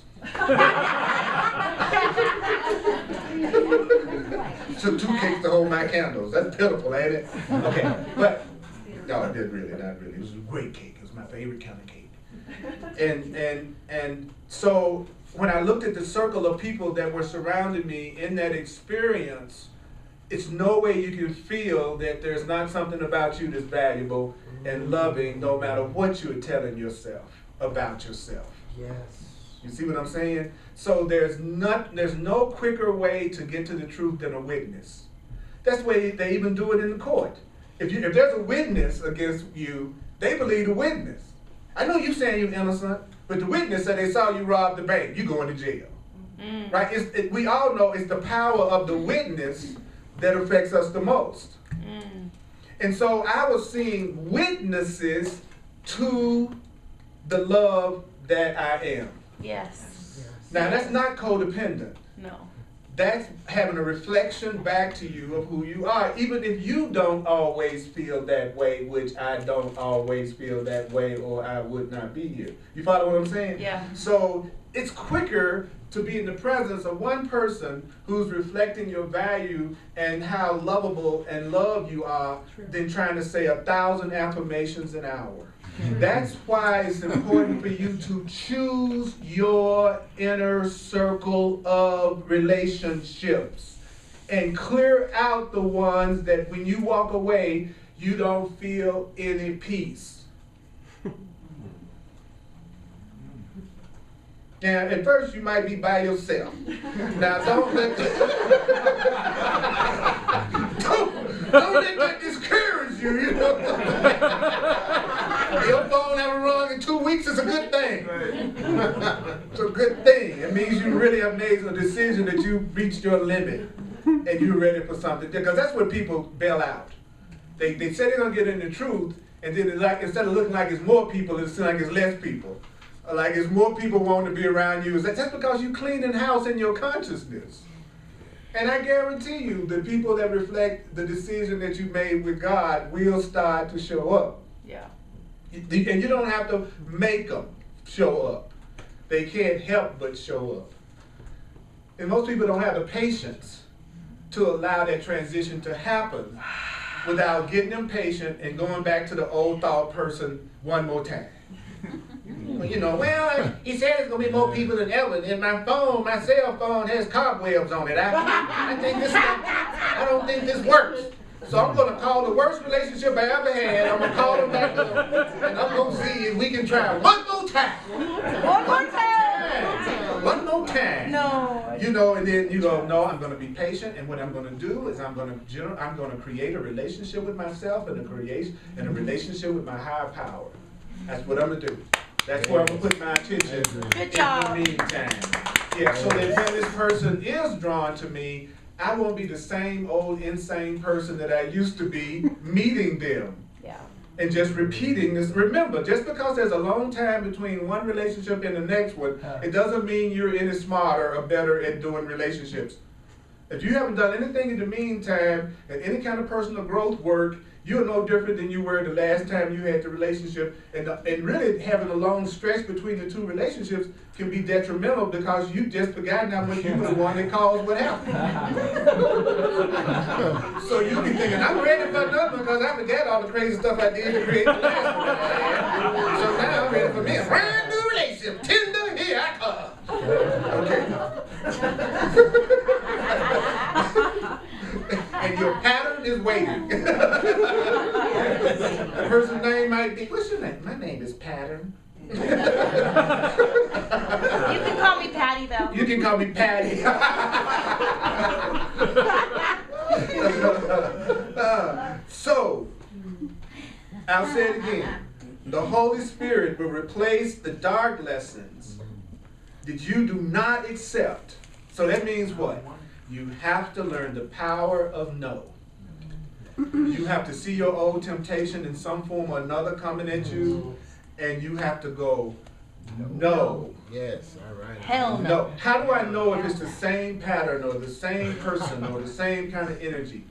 Took 2 cakes to hold my candles. That's pitiful, ain't it? Okay, but no, it didn't really, not really. It was a great cake. It was my favorite kind of cake. And so when I looked at the circle of people that were surrounding me in that experience, it's no way you can feel that there's not something about you that's valuable and loving, no matter what you're telling yourself about yourself. Yes. You see what I'm saying? So there's no quicker way to get to the truth than a witness. That's the way they even do it in the court. If there's a witness against you, they believe the witness. I know you saying you're innocent, but the witness said they saw you rob the bank. You going to jail, right? We all know it's the power of the witness that affects us the most. And so I was seeing witnesses to the love that I am. Yes. Now that's not codependent. No. that's having a reflection back to you of who you are, even if you don't always feel that way, which I don't always feel that way, or I would not be here. You follow what I'm saying? Yeah. So it's quicker to be in the presence of one person who's reflecting your value and how lovable and loved you are than trying to say 1,000 affirmations an hour. That's why it's important for you to choose your inner circle of relationships and clear out the ones that when you walk away, you don't feel any peace. Now, at first you might be by yourself. Now, don't let that discourage you, you know. Your phone ever rung in 2 weeks is a good thing. It's a good thing. It means you really have made a decision that you reached your limit and you're ready for something. Because that's when people bail out. They say they're going to get in the truth, and then instead of looking like it's more people, it seems like it's less people. Like it's more people wanting to be around you. That's because you cleaning house in your consciousness. And I guarantee you, the people that reflect the decision that you made with God will start to show up. Yeah. And you don't have to make them show up. They can't help but show up. And most people don't have the patience to allow that transition to happen without getting impatient and going back to the old thought person one more time. You know, well, he said there's gonna be more people than ever, and my cell phone has cobwebs on it. I don't think this works. So I'm gonna call the worst relationship I ever had. I'm gonna call them back up, and I'm gonna see if we can try one more time. One more time. One more time. No. You know, and then you go, no, I'm gonna be patient, and what I'm gonna do is I'm gonna create a relationship with myself and a relationship with my higher power. That's what I'm gonna do. That's where I'm gonna put my attention. Good job. In the meantime. Yeah, so that when this person is drawn to me, I won't be the same old insane person that I used to be meeting them. Yeah. And just repeating this. Remember, just because there's a long time between one relationship and the next one, it doesn't mean you're any smarter or better at doing relationships. If you haven't done anything in the meantime, and any kind of personal growth work, you're no different than you were the last time you had the relationship. And really having a long stretch between the two relationships can be detrimental because you just forgotten how much you were the one that caused what happened. So you be thinking, I'm ready for another because I forgot all the crazy stuff I did to create the last one. So now I'm ready for me a brand new relationship. Tinder, here I come. Okay. And your pattern is waiting. The person's name might be, what's your name? My name is Pattern. You can call me Patty, though. You can call me Patty. So, I'll say it again. The Holy Spirit will replace the dark lessons that you do not accept. So that means what? You have to learn the power of no. You have to see your old temptation in some form or another coming at you, and you have to go, no. Yes, all right. Hell no. No. How do I know if it's the same pattern or the same person or the same kind of energy?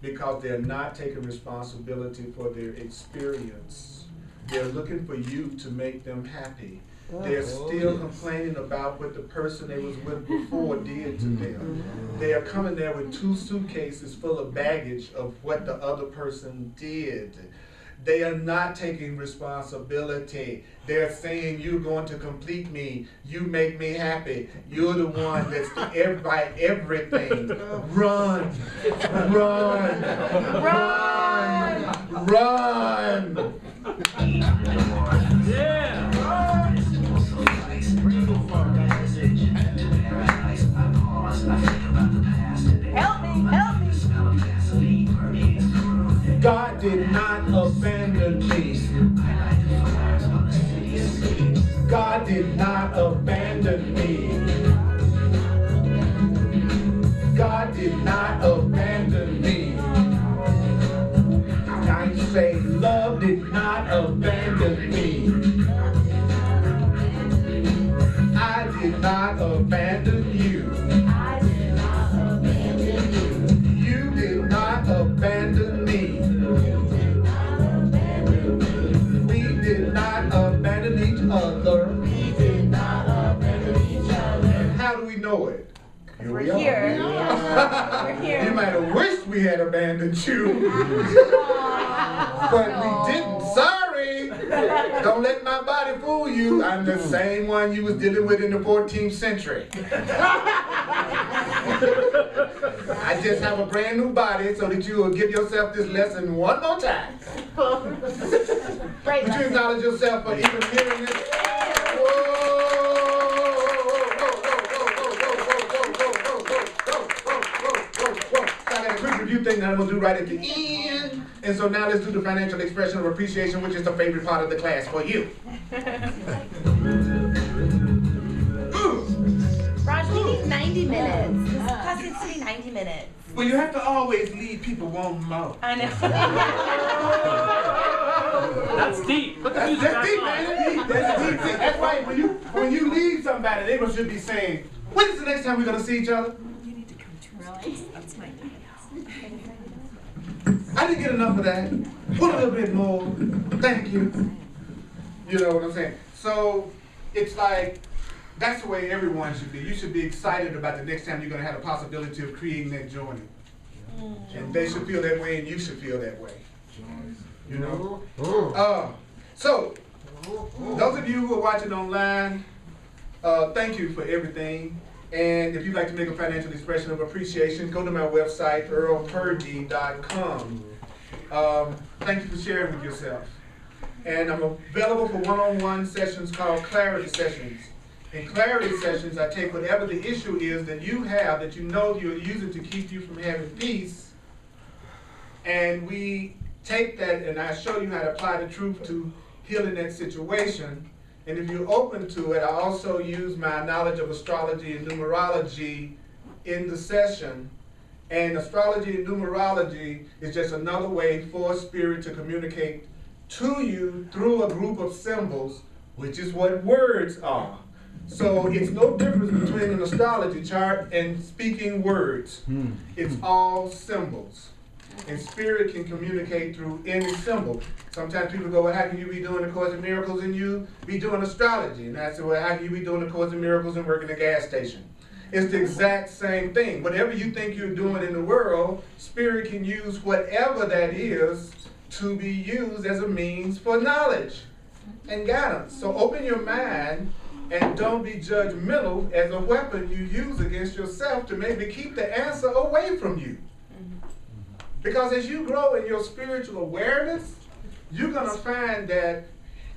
Because they're not taking responsibility for their experience. They're looking for you to make them happy. They're still complaining about what the person they was with before did to them. They are coming there with 2 suitcases full of baggage of what the other person did. They are not taking responsibility. They're saying, you're going to complete me. You make me happy. You're the one that's everything. Run, run, run, run. Yeah. Help me, help me. God did not abandon me. God did not abandon me. God did not abandon me. I say love did not abandon me. I did not abandon you. wish we had abandoned you. But we didn't. Sorry. Don't let my body fool you. I'm the same one you was dealing with in the 14th century. I just have a brand new body so that you will give yourself this lesson one more time. Great Would you lesson. acknowledge yourself for even hearing this? I got a quick review thing that I'm going to do right at the end. And so now let's do the financial expression of appreciation, which is the favorite part of the class for you. Raj, we need 90 minutes. This class needs to be 90 minutes. Well, you have to always leave people wanting more. I know. That's deep. Put the music That's back deep, on. man. That's deep. That's right. When you leave somebody, they should be saying, when is the next time we're going to see each other? I didn't get enough of that. Put a little bit more. Thank you. You know what I'm saying? So it's like, that's the way everyone should be. You should be excited about the next time you're going to have a possibility of creating that joining. And they should feel that way and you should feel that way. You know? So, those of you who are watching online, thank you for everything. And if you'd like to make a financial expression of appreciation, go to my website, earlpurdy.com. Thank you for sharing with yourself. And I'm available for one-on-one sessions called clarity sessions. In clarity sessions, I take whatever the issue is that you have that you know you're using to keep you from having peace, and we take that and I show you how to apply the truth to healing that situation. And if you're open to it, I also use my knowledge of astrology and numerology in the session. And astrology and numerology is just another way for spirit to communicate to you through a group of symbols, which is what words are. So it's no difference between an astrology chart and speaking words. It's all symbols. And spirit can communicate through any symbol. Sometimes people go, well, how can you be doing the Course in Miracles and you be doing astrology? And I say, well, how can you be doing the Course in Miracles and working a gas station? It's the exact same thing. Whatever you think you're doing in the world, spirit can use whatever that is to be used as a means for knowledge and guidance. So open your mind and don't be judgmental as a weapon you use against yourself to maybe keep the answer away from you. Because as you grow in your spiritual awareness, you're going to find that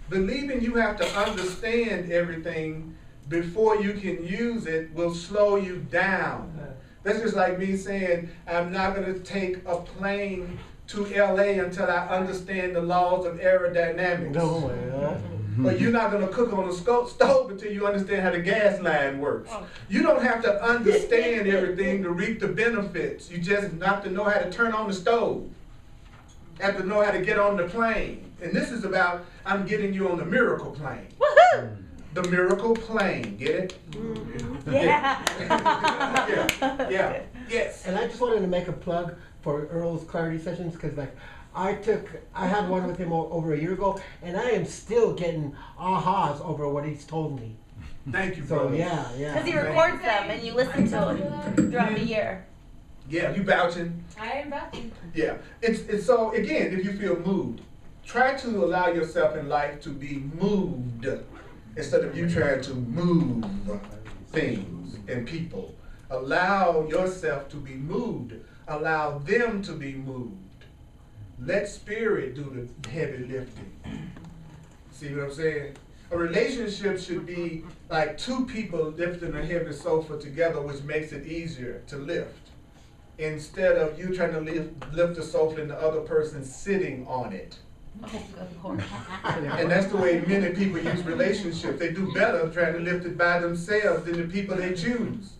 believing you have to understand everything before you can use it will slow you down. That's just like me saying, I'm not going to take a plane to LA until I understand the laws of aerodynamics. No, Or you're not going to cook on a stove until you understand how the gas line works. You don't have to understand everything to reap the benefits. You just have to know how to turn on the stove. Have to know how to get on the plane. And this is about, I'm getting you on the miracle plane. Woohoo! The miracle plane, get it? Yeah. Yeah. Yes. And I just wanted to make a plug for Earl's clarity sessions because, like, I had one with him over a year ago, and I am still getting ahas over what he's told me. Thank you, So brother. yeah. Because he records them and you listen to them throughout the year. Yeah, you vouching? I am vouching. Yeah. It's so, again, if you feel moved, try to allow yourself in life to be moved instead of you trying to move things and people. Allow yourself to be moved. Allow them to be moved. Let spirit do the heavy lifting. See what I'm saying? A relationship should be like two people lifting a heavy sofa together, which makes it easier to lift. Instead of you trying to lift the sofa and the other person sitting on it. And that's the way many people use relationships. They do better trying to lift it by themselves than the people they choose.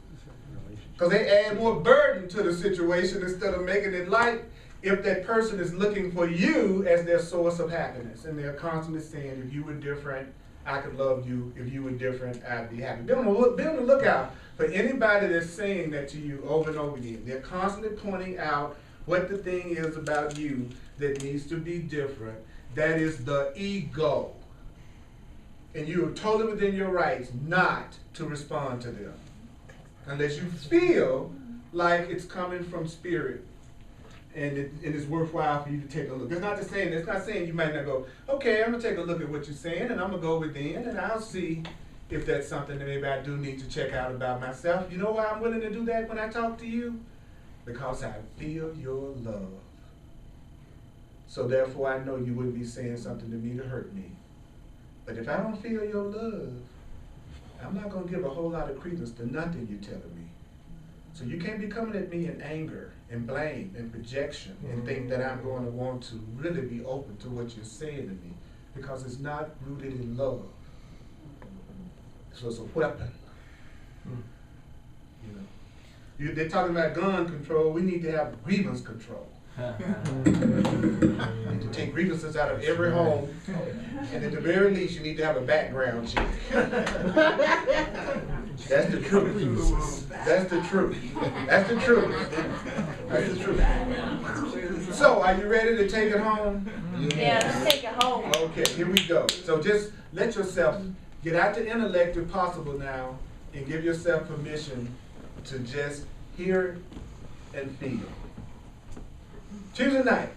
Because they add more burden to the situation instead of making it light if that person is looking for you as their source of happiness. And they're constantly saying, if you were different, I could love you. If you were different, I'd be happy. Be on the lookout for anybody that's saying that to you over and over again. They're constantly pointing out what the thing is about you that needs to be different. That is the ego. And you are totally within your rights not to respond to them. Unless you feel like it's coming from spirit. and it's worthwhile for you to take a look. It's not saying you might not go, okay, I'm gonna take a look at what you're saying, and I'm gonna go within, and I'll see if that's something that maybe I do need to check out about myself. You know why I'm willing to do that when I talk to you? Because I feel your love. So therefore, I know you wouldn't be saying something to me to hurt me. But if I don't feel your love, I'm not going to give a whole lot of credence to nothing you're telling me. So you can't be coming at me in anger and blame and projection and think that I'm going to want to really be open to what you're saying to me, because it's not rooted in love. So it's a weapon. You know, they're talking about gun control. We need to have grievance control. We need to take grievances out of every home, and at the very least, you need to have a background check. That's the truth. That's the truth. That's the truth. That's the truth. So, are you ready to take it home? Yeah, let's take it home. Okay, here we go. So just let yourself get out the intellect if possible now, and give yourself permission to just hear and feel. Tuesday night.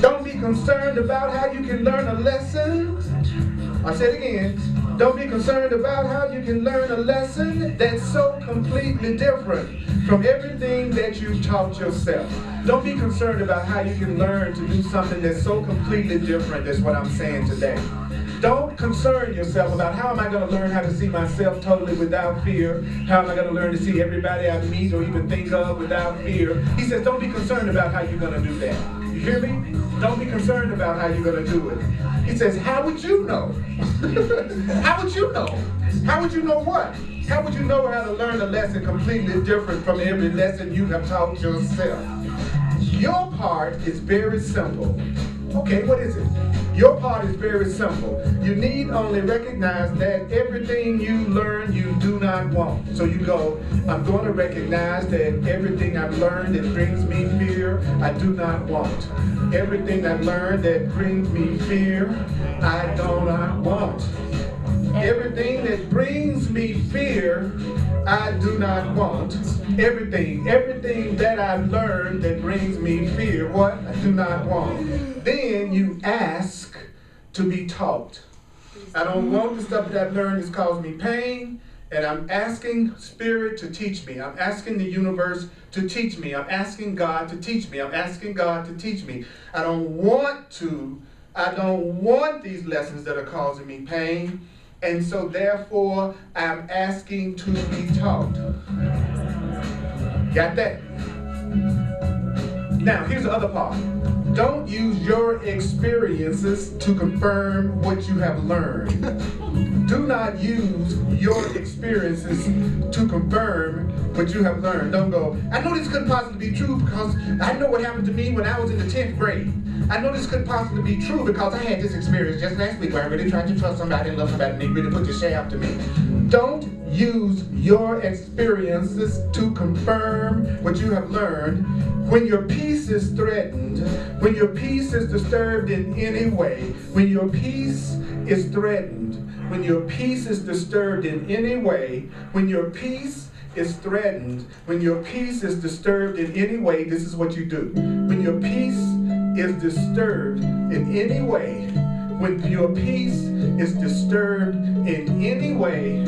Don't be concerned about how you can learn a lesson. I'll say it again. Don't be concerned about how you can learn a lesson that's so completely different from everything that you taught yourself. Don't be concerned about how you can learn to do something that's so completely different. That's what I'm saying today. Don't concern yourself about how am I going to learn how to see myself totally without fear. How am I going to learn to see everybody I meet or even think of without fear. He says don't be concerned about how you're going to do that. You hear me? Don't be concerned about how you're going to do it. He says, how would you know? How would you know? How would you know what? How would you know how to learn a lesson completely different from every lesson you have taught yourself? Your part is very simple. Okay, what is it? Your part is very simple. You need only recognize that everything you learn you do not want. So you go, I'm going to recognize that everything I've learned that brings me fear, I do not want. Everything I've learned that brings me fear, I do not want. Everything that brings me fear, I do not want. Everything that I've learned that brings me fear, what? I do not want. Then you ask to be taught. I don't want the stuff that I've learned that's caused me pain, and I'm asking Spirit to teach me. I'm asking the universe to teach me. I'm asking God to teach me. I'm asking God to teach me. I don't want these lessons that are causing me pain. And so therefore, I'm asking to be taught. Got that? Now, here's the other part. Don't use your experiences to confirm what you have learned. Do not use your experiences to confirm what you have learned. Don't go, I know this couldn't possibly be true because I know what happened to me when I was in the 10th grade. I know this couldn't possibly be true because I had this experience just last week where I really tried to trust somebody and love somebody and they really put the shaft to me. Don't use your experiences to confirm what you have learned. When your peace is threatened, when your peace is disturbed in any way, when your peace is threatened, when your peace is disturbed in any way, when your peace is threatened, when your peace is disturbed in any way, this is what you do. When your peace is disturbed in any way, when your peace is disturbed in any way,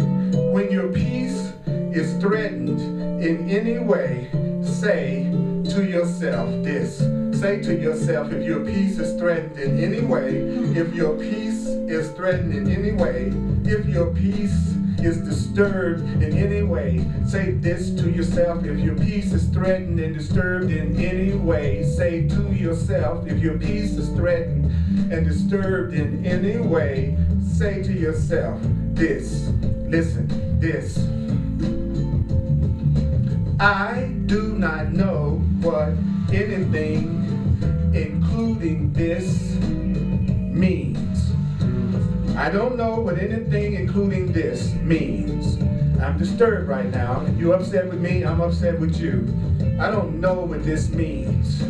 when your peace is threatened in any way, say to yourself this. Say to yourself, if your peace is threatened in any way, if your peace is threatened in any way, if your peace is disturbed in any way, say this to yourself. If your peace is threatened and disturbed in any way, say to yourself. If your peace is threatened and disturbed in any way, say to yourself this. Listen, this. I do not know what anything, including this, means. I don't know what anything, including this, means. I'm disturbed right now. If you're upset with me, I'm upset with you. I don't know what this means.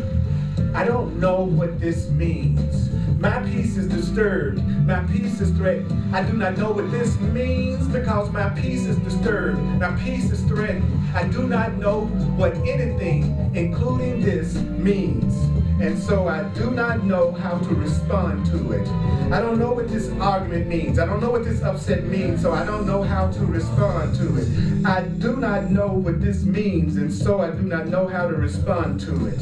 I don't know what this means. My peace is disturbed. My peace is threatened. I do not know what this means because my peace is disturbed. My peace is threatened. I do not know what anything, including this, means. And so I do not know how to respond to it. I don't know what this argument means. I don't know what this upset means, so I don't know how to respond to it. I do not know what this means, and so I do not know how to respond to it.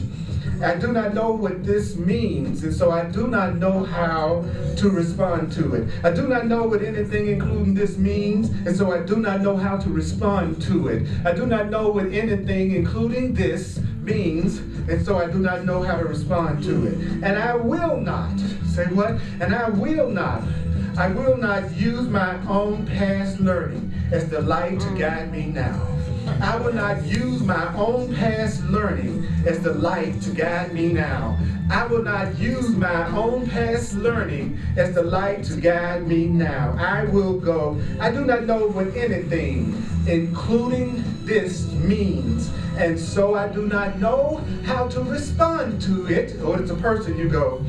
I do not know what this means, and so I do not know how to respond to it. I do not know what anything including this means, and so I do not know how to respond to it. I do not know what anything including this means, and so I do not know how to respond to it. And I will not, say what? And I will not use my own past learning as the light to guide me now. I will not use my own past learning as the light to guide me now. I will not use my own past learning as the light to guide me now. I will go. I do not know what anything, including this, means. And so I do not know how to respond to it. Or it's a person, you go.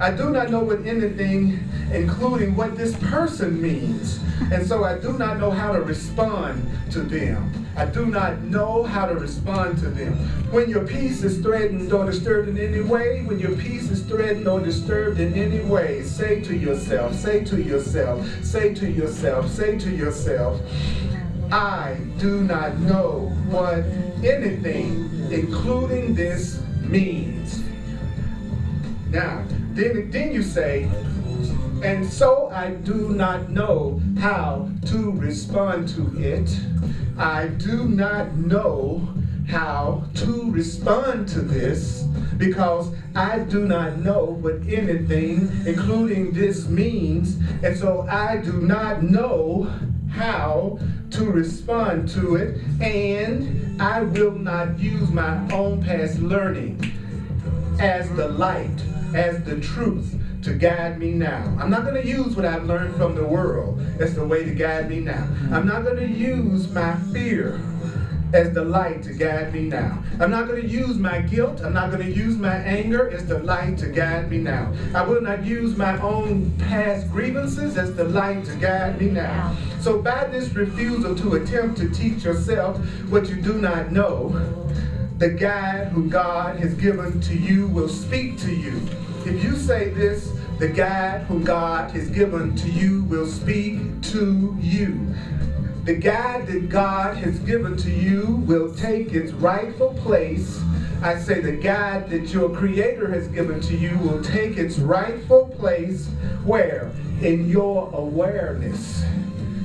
I do not know what anything, including what this person means. And so I do not know how to respond to them. I do not know how to respond to them. When your peace is threatened or disturbed in any way, when your peace is threatened or disturbed in any way, say to yourself, say to yourself, say to yourself, say to yourself, I do not know what anything, including this, means. Now, then you say, and so I do not know how to respond to it. I do not know how to respond to this because I do not know what anything, including this, means. And so I do not know how to respond to it. And I will not use my own past learning as the light, as the truth to guide me now. I'm not going to use what I've learned from the world as the way to guide me now. I'm not going to use my fear as the light to guide me now. I'm not going to use my guilt. I'm not going to use my anger as the light to guide me now. I will not use my own past grievances as the light to guide me now. So by this refusal to attempt to teach yourself what you do not know, the guide who God has given to you will speak to you. If you say this, the guide whom God has given to you will speak to you. The guide that God has given to you will take its rightful place. I say the guide that your Creator has given to you will take its rightful place. Where? In your awareness.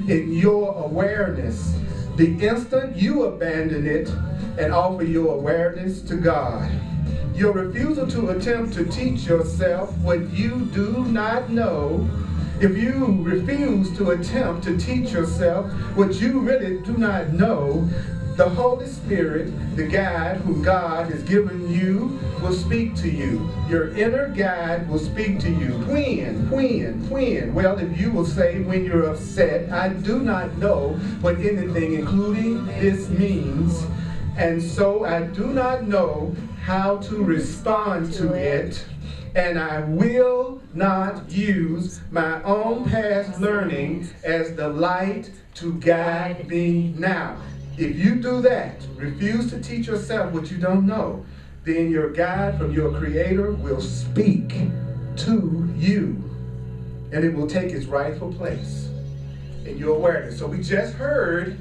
In your awareness. The instant you abandon it and offer your awareness to God. Your refusal to attempt to teach yourself what you do not know, if you refuse to attempt to teach yourself what you really do not know, the Holy Spirit, the guide whom God has given you, will speak to you. Your inner guide will speak to you. When? Well, if you will say when you're upset, I do not know what anything, including this, means, and so I do not know how to respond to it, and I will not use my own past learning as the light to guide me now. If you do that, refuse to teach yourself what you don't know, then your guide from your Creator will speak to you, and it will take its rightful place in your awareness. So we just heard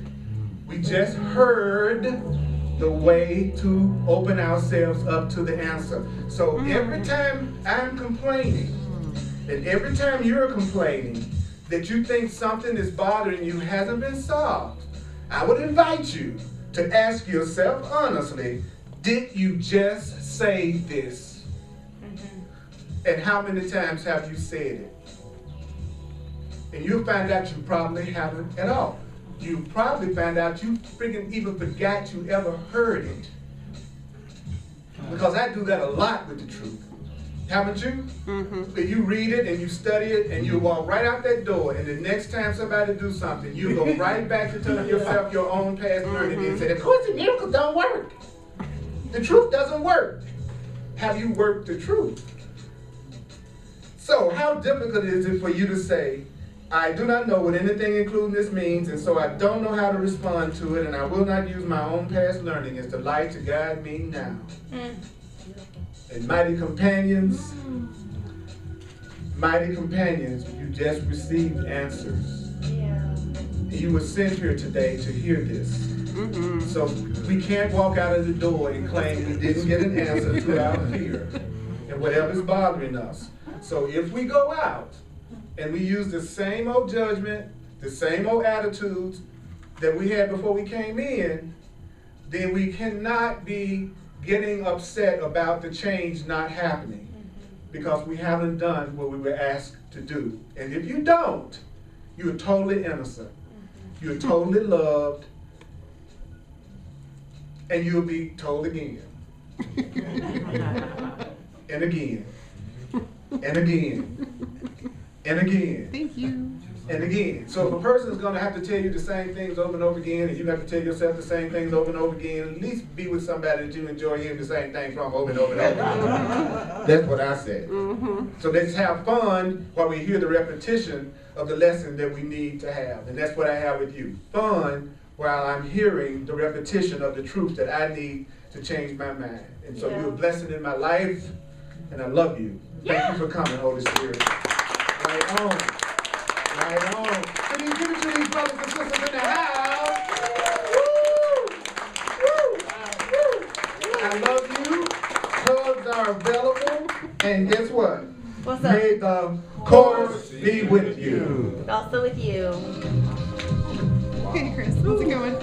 the way to open ourselves up to the answer. So every time I'm complaining, and every time you're complaining, that you think something is bothering you hasn't been solved, I would invite you to ask yourself honestly, did you just say this? And how many times have you said it? And you'll find out you probably haven't at all. You probably find out you freaking even forgot you ever heard it. Because I do that a lot with the truth. Haven't you? Mm-hmm. You read it and you study it and you walk right out that door, and the next time somebody do something, you go right back to telling yourself your own past learning and say, of course the miracles don't work. The truth doesn't work. Have you worked the truth? So how difficult is it for you to say, I do not know what anything including this means, and so I don't know how to respond to it, and I will not use my own past learning as the light to guide me now. And mighty companions, you just received answers. You were sent here today to hear this. So we can't walk out of the door and claim we didn't get an answer to our fear and whatever's bothering us. So if we go out and we use the same old judgment, the same old attitudes that we had before we came in, then we cannot be getting upset about the change not happening because we haven't done what we were asked to do. And if you don't, you're totally innocent. You're totally loved. And you'll be told again. And again. And again. And again. Thank you. And again. So if a person is going to have to tell you the same things over and over again, and you have to tell yourself the same things over and over again, at least be with somebody that you enjoy hearing the same thing from over and over and over again. That's what I said. So let's have fun while we hear the repetition of the lesson that we need to have. And that's what I have with you. Fun while I'm hearing the repetition of the truth that I need to change my mind. And so you're a blessing in my life, and I love you. Thank you for coming, Holy Spirit. Right on. Right on. So you give it to these brothers and sisters in the house. Woo! Woo! Woo! I love you. Hugs are available. And guess what? What's up? May the course be with you. Also with you. Okay, Chris, how's it going?